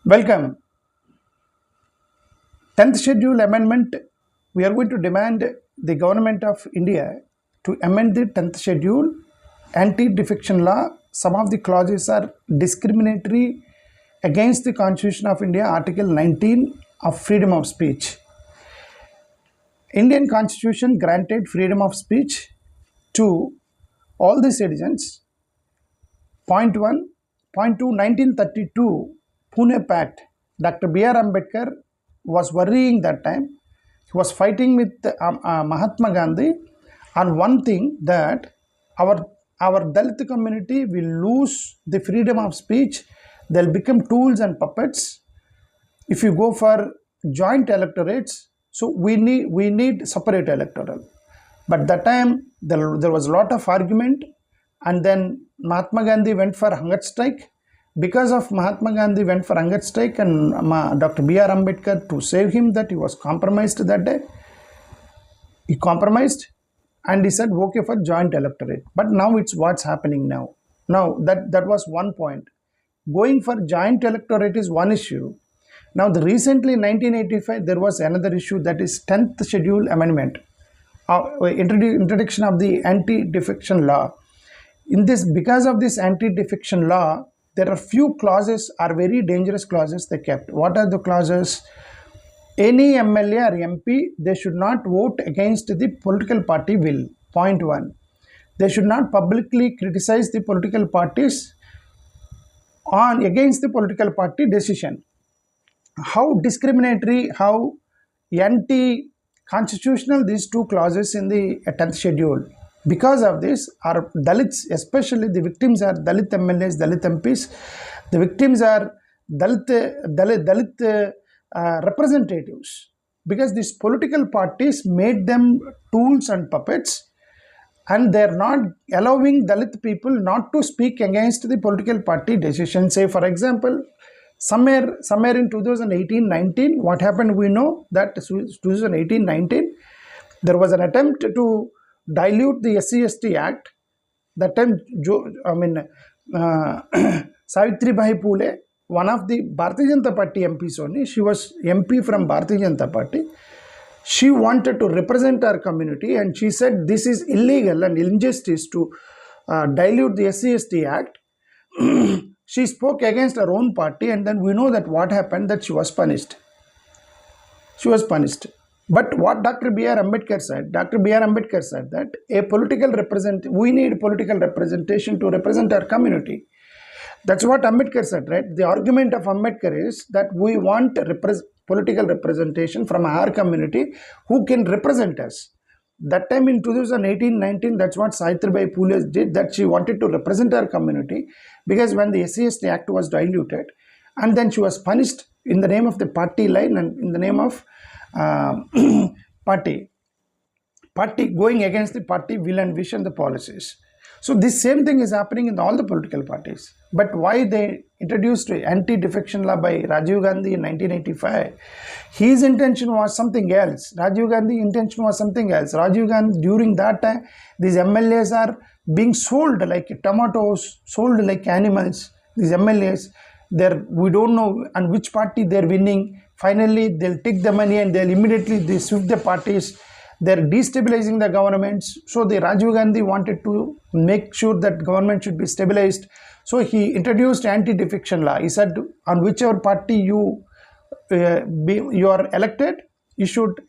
Welcome. 10th schedule amendment. We are going to demand the government of India to amend the 10th schedule anti-defection law. Some of the clauses are discriminatory against the Constitution of India, Article 19 of freedom of speech. Indian Constitution granted freedom of speech to all the citizens. Point 1. Point 2, 1932 Pune Pact. Dr. B.R. Ambedkar was worrying that time. He was fighting with Mahatma Gandhi on one thing, that our Dalit community will lose the freedom of speech. They'll become tools and puppets if you go for joint electorates. So we need separate electoral. But that time there was a lot of argument, and then Mahatma Gandhi went for hunger strike. Because of Mahatma Gandhi went for hunger strike, and Dr. B.R. Ambedkar, to save him, that he was compromised that day. He compromised and he said okay for joint electorate. But now it's what's happening now. Now that was one point. Going for joint electorate is one issue. Now recently in 1985 there was another issue, that is 10th schedule amendment, introduction of the anti-defection law. Because of this anti-defection law, there are few clauses are very dangerous clauses they kept. What are the clauses? Any MLA or MP, they should not vote against the political party will. Point 1. They should not publicly criticize the political parties against the political party decision. How discriminatory, how anti-constitutional these two clauses in the 10th schedule. Because of this, our Dalits, especially the victims are Dalit MLAs, Dalit MPs. The victims are Dalit representatives. Because these political parties made them tools and puppets, and they are not allowing Dalit people not to speak against the political party decision. Say, for example, somewhere in 2018-19, what happened, we know that 2018-19, there was an attempt to dilute the SC/ST Act. That time, Savitribai Phule, one of the Bharatiya Janata Party MPs only, she was MP from Bharatiya Janata Party. She wanted to represent our community, and she said this is illegal and injustice to dilute the SC/ST Act. She spoke against her own party, and then we know that what happened, that she was punished. She was punished. But what Dr. B.R. Ambedkar said, that we need political representation to represent our community. That's what Ambedkar said, right? The argument of Ambedkar is that we want political representation from our community who can represent us. That time in 2018-19, that's what Savitribai Phule did, that she wanted to represent her community, because when the SC/ST Act was diluted, and then she was punished in the name of the party line and in the name of party going against the party will and vision, the policies. So this same thing is happening in all the political parties. But why they introduced anti-defection law by Rajiv Gandhi in 1985? His intention was something else. Rajiv Gandhi's intention was something else. Rajiv Gandhi, during that time, these MLAs are being sold like tomatoes, sold like animals. These MLAs, we don't know on which party they're winning. Finally, they'll take the money and they'll immediately swift the parties. They're destabilizing the governments. So the Rajiv Gandhi wanted to make sure that government should be stabilized. So he introduced anti-defection law. He said, on whichever party you are elected, you should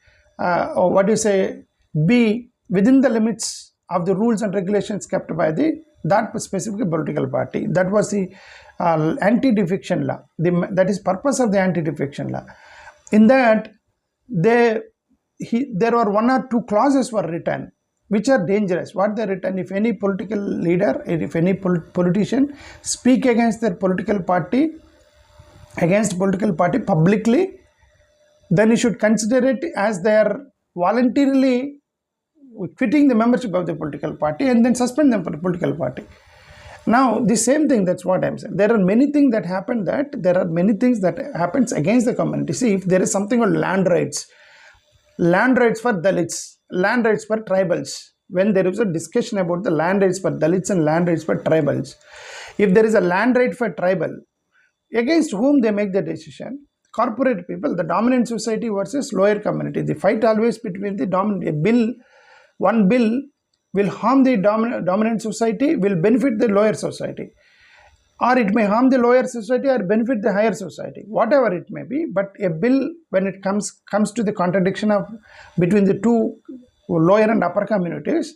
be within the limits of the rules and regulations kept by that specific political party. That was the anti-defection law. That is purpose of the anti-defection law. In that, there were one or two clauses were written which are dangerous. What they written: if any political leader, if any politician speak against their political party, publicly, then you should consider it as they are voluntarily quitting the membership of the political party, and then suspend them from the political party. Now, the same thing, that's what I'm saying. There are many things that happen happens against the community. See, if there is something called land rights for Dalits, land rights for tribals, when there is a discussion about the land rights for Dalits and land rights for tribals, if there is a land right for tribal, against whom they make the decision? Corporate people, the dominant society versus lower community. The fight always between the dominant. One bill will harm the dominant society, will benefit the lower society. Or it may harm the lower society or benefit the higher society, whatever it may be. But a bill, when it comes to the contradiction of between the two lower and upper communities,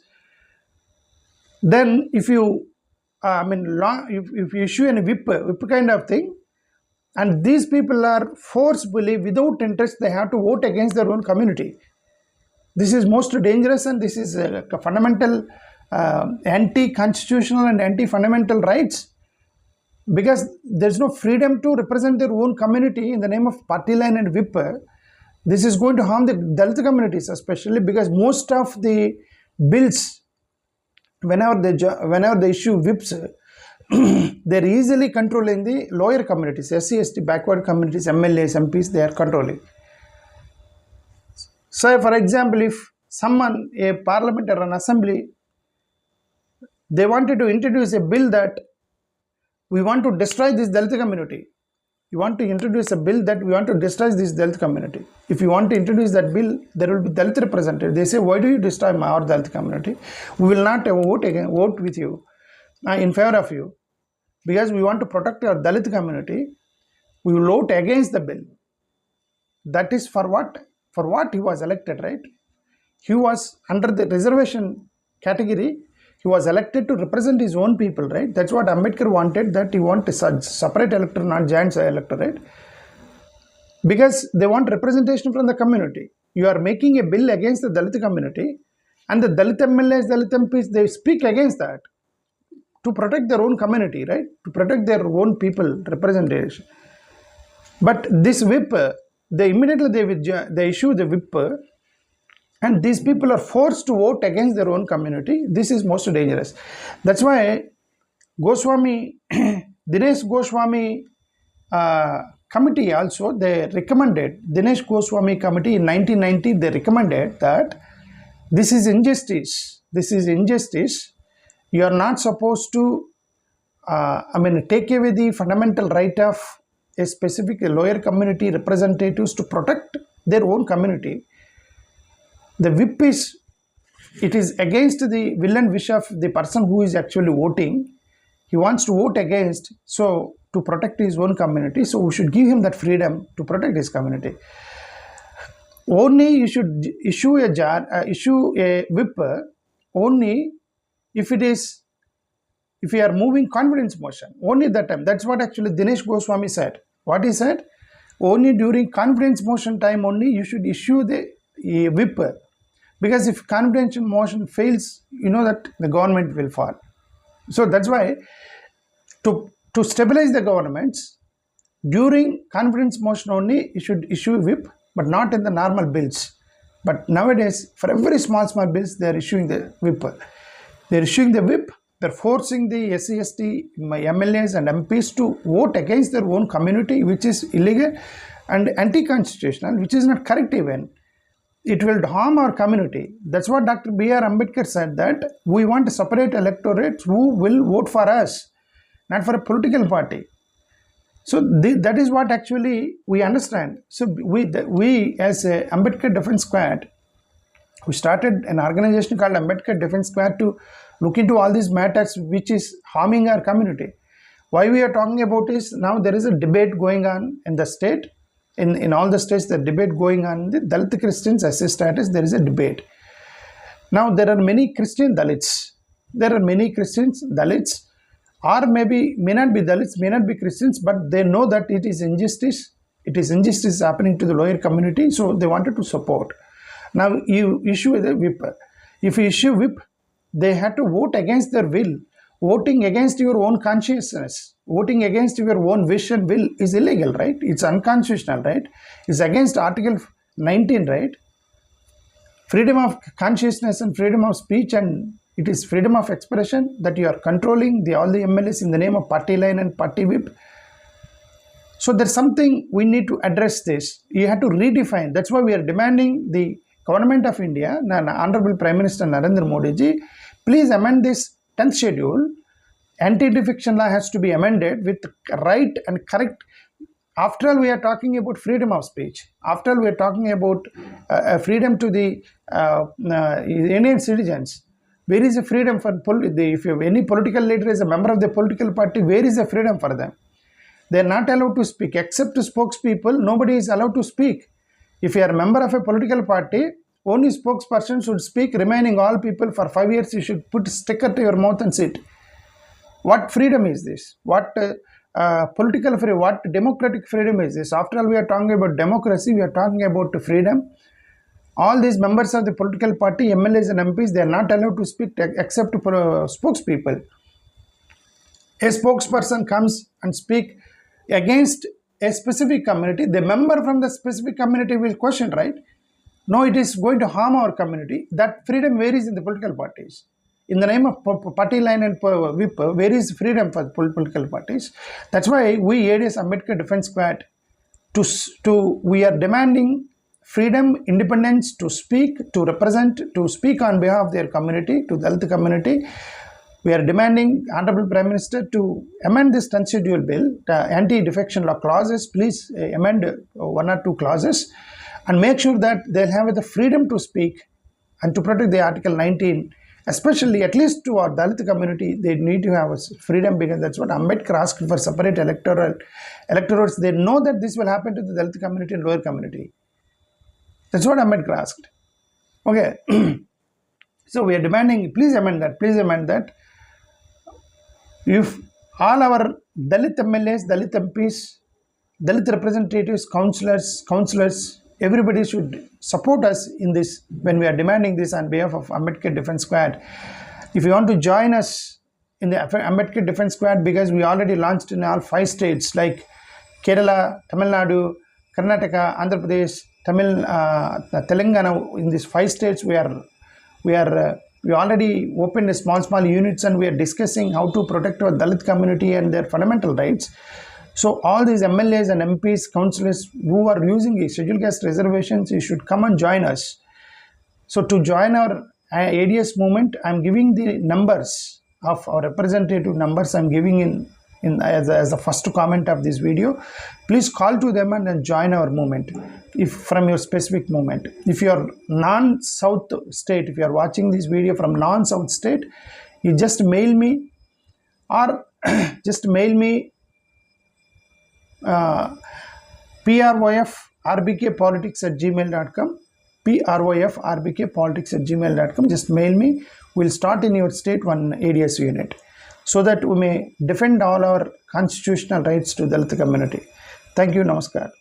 then if you if you issue a whip kind of thing, and these people are forcefully, without interest, they have to vote against their own community. This is most dangerous, and this is a fundamental anti-constitutional and anti-fundamental rights, because there is no freedom to represent their own community in the name of party line and whip. This is going to harm the Dalit communities, especially because most of the bills, whenever they issue whips, they're easily controlling the lower communities, SC, ST, backward communities, MLAs, MPs, they are controlling. So, for example, if someone, a parliament or an assembly, they wanted to introduce a bill that we want to destroy this Dalit community. You want to introduce a bill that we want to destroy this Dalit community. If you want to introduce that bill, there will be Dalit representatives. They say, why do you destroy our Dalit community? We will not vote with you, in favor of you, because we want to protect our Dalit community. We will vote against the bill. That is for what? For what he was elected, right? He was under the reservation category. He was elected to represent his own people, right? That's what Ambedkar wanted, that he wanted a separate electorate, not giant electorate. Because they want representation from the community. You are making a bill against the Dalit community, and the Dalit MLAs, Dalit MPs, they speak against that to protect their own community, right? To protect their own people representation. But this whip, they issue the whip, and these people are forced to vote against their own community. This is most dangerous. That's why Goswami, Dinesh Goswami committee also, they recommended, Dinesh Goswami committee in 1990, they recommended that this is injustice. This is injustice. You are not supposed to, take away the fundamental right of a specific lower community representatives to protect their own community. The whip is, it is against the will and wish of the person who is actually voting. He wants to vote against, so to protect his own community. So we should give him that freedom to protect his community. Only you should issue a whip only if you are moving confidence motion. Only that time. That's what actually Dinesh Goswami said. What he said? Only during confidence motion time only you should issue the whip. Because if confidence motion fails, you know that the government will fall. So that's why to stabilize the governments, during confidence motion only you should issue whip, but not in the normal bills. But nowadays, for every small bills, they are issuing the whip. They are issuing the whip. They are forcing the SC, ST, MLAs and MPs to vote against their own community, which is illegal and anti-constitutional, which is not correct even. It will harm our community. That's what Dr. B.R. Ambedkar said, that we want to separate electorates who will vote for us, not for a political party. So that is what actually we understand. So we as a Ambedkar Defense Squad, we started an organization called Ambedkar Defense Squad to look into all these matters which is harming our community. Why we are talking about is, now there is a debate going on in the state. In all the states, the debate going on, the Dalit Christians as a status, there is a debate. Now there are many Christian Dalits. There are many Christians, Dalits, or may not be Dalits, may not be Christians, but they know that it is injustice. It is injustice happening to the lower community, so they wanted to support. Now you issue the whip. If you issue whip, they had to vote against their will. Voting against your own consciousness, voting against your own wish and will is illegal, right? It's unconstitutional, right? It's against Article 19, right? Freedom of consciousness and freedom of speech, and it is freedom of expression that you are controlling all the MLAs in the name of party line and party whip. So there's something we need to address this. You have to redefine. That's why we are demanding the government of India, Honorable Prime Minister Narendra Modi ji, please amend this 10th schedule, anti-defection law has to be amended with right and correct. After all, we are talking about freedom of speech. After all, we are talking about freedom to the Indian citizens. Where is the freedom for if any political leader is a member of the political party? Where is the freedom for them? They are not allowed to speak. Except spokespeople, nobody is allowed to speak. If you are a member of a political party, only spokesperson should speak. Remaining all people for 5 years, you should put a sticker to your mouth and sit. What freedom is this? What political freedom? What democratic freedom is this? After all, we are talking about democracy. We are talking about freedom. All these members of the political party, MLAs and MPs, they are not allowed to speak except spokespeople. A spokesperson comes and speak against a specific community. The member from the specific community will question, right? No, it is going to harm our community. That freedom varies in the political parties. In the name of party line and whip, where is freedom for political parties? That's why we, ADS Ambedkar Defense Squad, we are demanding freedom, independence to speak, to represent, to speak on behalf of their community, to the Dalit community. We are demanding Honorable Prime Minister to amend this 10th schedule bill, the anti-defection law clauses. Please amend 1 or 2 clauses and make sure that they'll have the freedom to speak and to protect the Article 19. Especially, at least to our Dalit community, they need to have freedom, because that's what Ambedkar asked for, separate electorates. They know that this will happen to the Dalit community and lower community. That's what Ambedkar asked. Okay. So we are demanding, please amend that. Please amend that. If all our Dalit MLAs, Dalit MPs, Dalit representatives, councillors, everybody should support us in this when we are demanding this on behalf of Ambedkar Defense Squad. If you want to join us in the Ambedkar Defense Squad, because we already launched in all 5 states like Kerala, Tamil Nadu, Karnataka, Andhra Pradesh, Telangana. In these 5 states, we already opened small units, and we are discussing how to protect our Dalit community and their fundamental rights. So all these MLAs and MPs, councillors who are using scheduled caste reservations, you should come and join us. So to join our ADS movement, I am giving the numbers of our representative numbers. I am giving as the first comment of this video. Please call to them and then join our movement if from your specific movement. If you are non-South state, if you are watching this video from non-South state, you just mail me or just mail me PRYFRBKpolitics@gmail.com, PRYFRBKpolitics@gmail.com. Just mail me. We'll start in your state one ADS unit so that we may defend all our constitutional rights to the Dalit community. Thank you. Namaskar.